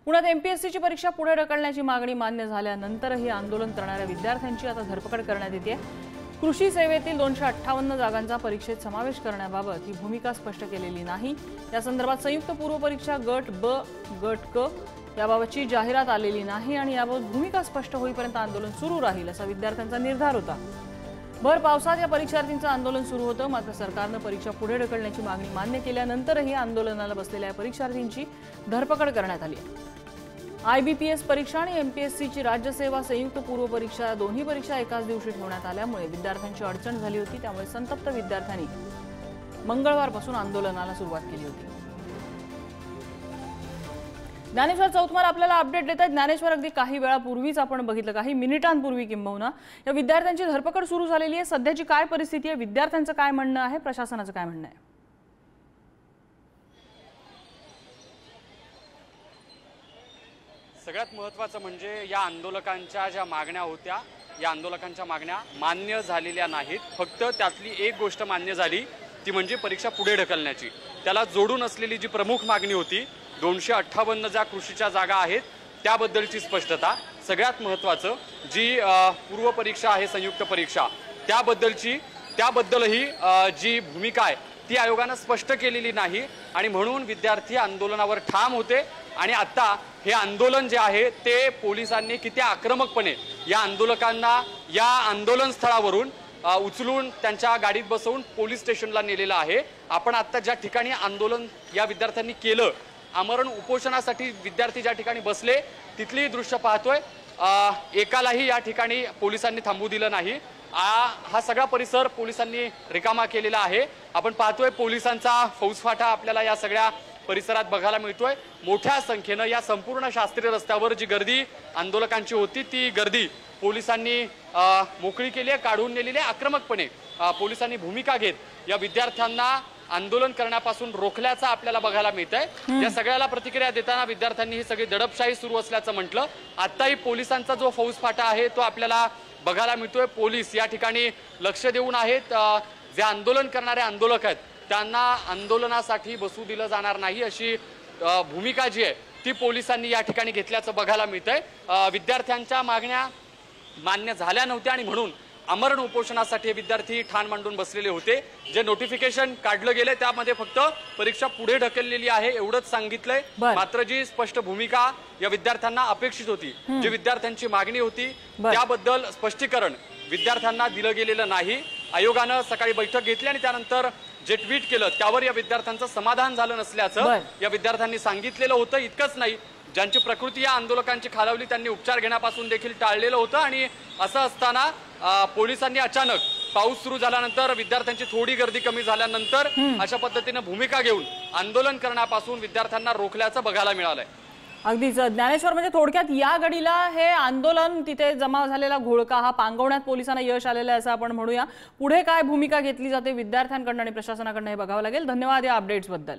पुण्यात एमपीएससीची परीक्षा पुढे ढकलण्याची मागणी मान्य झाल्यानंतरही आंदोलन करणाऱ्या विद्यार्थ्यांची आता धरपकड करण्यात येते। कृषी सेवेतील 258 जागांचा परीक्षेत समावेश करण्याबाबत ही भूमिका स्पष्ट केलेली नाही। या संदर्भात संयुक्त पूर्व परीक्षा गट ब गट क याबाबतची जाहिरात आलेली नाही आणि याबाबत भूमिका स्पष्ट होईपर्यंत आंदोलन सुरू राहील असा विद्यार्थ्यांचा निर्धार होता। भर पावसात या परीक्षार्थींचं आंदोलन सुरू होतं, मात्र सरकारनं परीक्षा पुढे ढकलण्याची मागणी मान्य केल्यानंतरही आंदोलनाला बसलेल्या परीक्षार्थींची धरपकड करण्यात आली। आयबीपीएस परीक्षा आणि एमपीएससीची राज्यसेवा संयुक्त पूर्व परीक्षा दोन्ही परीक्षा एकाच दिवशी ठेवण्यात आल्यामुळे विद्यार्थ्यांची अडचण झाली होती। त्यामुळे संतप्त विद्यार्थ्यांनी मंगळवारपासून आंदोलनाला सुरुवात केली होती। ज्ञानेश्वर चौतमार आपल्याला अपडेट देत आहेत। ज्ञानेश्वर, अगदी काही वेळापूर्वीच आपण बघितलं, काही मिनिटांपूर्वी किंबहुना या विद्यार्थ्यांची धरपकड सुरू झालेली आहे। सध्याची काय परिस्थिती आहे, विद्यार्थ्यांचं काय म्हणणं आहे, प्रशासनाचं काय म्हणणं आहे? सगळ्यात महत्त्वाचं म्हणजे या आंदोलकांच्या ज्या मागण्या होत्या, या आंदोलकांच्या मागण्या मान्य झालेल्या नाहीत। फक्त त्यातली एक गोष्ट मान्य झाली, ती म्हणजे परीक्षा पुढे ढकलण्याची। त्याला जोडून असलेली जी प्रमुख मागणी होती 258 ज्या कृषीच्या जागा आहेत त्याबद्दलची स्पष्टता। सगळ्यात महत्त्वाचं जी पूर्व परीक्षा आहे संयुक्त परीक्षा त्याबद्दलही जी भूमिका आहे ती आयोगानं स्पष्ट केलेली नाही आणि म्हणून विद्यार्थी आंदोलनावर ठाम होते। आणि आता हे आंदोलन जे आहे ते पोलिसांनी किती आक्रमकपणे या आंदोलकांना या आंदोलन स्थळावरून उचलून त्यांच्या गाडीत बसवून पोलीस स्टेशनला नेलेलं आहे। आपण आता ज्या ठिकाणी आंदोलन या विद्यार्थ्यांनी केलं, आमरण उपोषणासाठी विद्यार्थी ज्या ठिकाणी बसले तिथली दृश्य पाहतोय। एकालाही या ठिकाणी पोलिसांनी थांबू दिलं नाही। हा सगळा परिसर पोलिसांनी रिकामा केलेला आहे। आपण पाहतोय पोलिसांचा फौजफाटा आपल्याला या सगळ्या परिसरात बघायला मिळतोय। मोठ्या संख्येनं या संपूर्ण शास्त्रीय रस्त्यावर जी गर्दी आंदोलकांची होती ती गर्दी पोलिसांनी मोकळी केली आहे, काढून नेलेली आहे। आक्रमकपणे पोलिसांनी भूमिका घेत या विद्यार्थ्यांना आंदोलन करण्यापासून रोखल्याचं आपल्याला बघायला मिळतंय। या सगळ्याला प्रतिक्रिया देताना विद्यार्थ्यांनी ही सगळी दडपशाही सुरू असल्याचं म्हटलं। आताही पोलिसांचा जो फौजफाटा आहे तो आपल्याला बघायला मिळतोय। पोलीस या ठिकाणी लक्ष देऊन आहेत। जे आंदोलन करणारे आंदोलक आहेत त्यांना आंदोलनासाठी बसू दिलं जाणार नाही अशी भूमिका जी आहे ती पोलिसांनी या ठिकाणी घेतल्याचं बघायला मिळतंय। विद्यार्थ्यांच्या मागण्या मान्य झाल्या नव्हत्या आणि म्हणून आमरण उपोषणासाठी विद्यार्थी ठाण मांडून बसलेले होते। जे नोटिफिकेशन काढलं गेले त्यामध्ये फक्त परीक्षा पुढे ढकललेली आहे एवढंच सांगितलंय। मात्र जी स्पष्ट भूमिका या विद्यार्थ्यांना अपेक्षित होती, जी विद्यार्थ्यांची मागणी होती त्याबद्दल स्पष्टीकरण विद्यार्थ्यांना दिलं गेलेलं नाही। आयोगानं सकाळी बैठक घेतली आणि त्यानंतर जे ट्विट केलं त्यावर या विद्यार्थ्यांचं समाधान झालं नसल्याचं या विद्यार्थ्यांनी सांगितलेलं होतं। इतकंच नाही, ज्यांची प्रकृती या आंदोलकांची खालावली त्यांनी उपचार घेण्यापासून देखील टाळलेलं होतं। आणि असं असताना पोलिसांनी अचानक पाऊस सुरू झाल्यानंतर विद्यार्थ्यांची थोडी गर्दी कमी झाल्यानंतर अशा पद्धतीने भूमिका घेऊन आंदोलन करण्यापासून विद्यार्थ्यांना रोखल्याचं बघायला मिळालंय। अगदीच ज्ञानेश्वर, म्हणजे थोडक्यात या घडीला हे आंदोलन तिथे जमा झालेला घोळका हा पांगवण्यात पोलिसांना यश आलेलं आहे असं आपण म्हणूया। पुढे काय भूमिका घेतली जाते विद्यार्थ्यांकडून आणि प्रशासनाकडून हे बघावं लागेल। धन्यवाद या अपडेट्स बद्दल।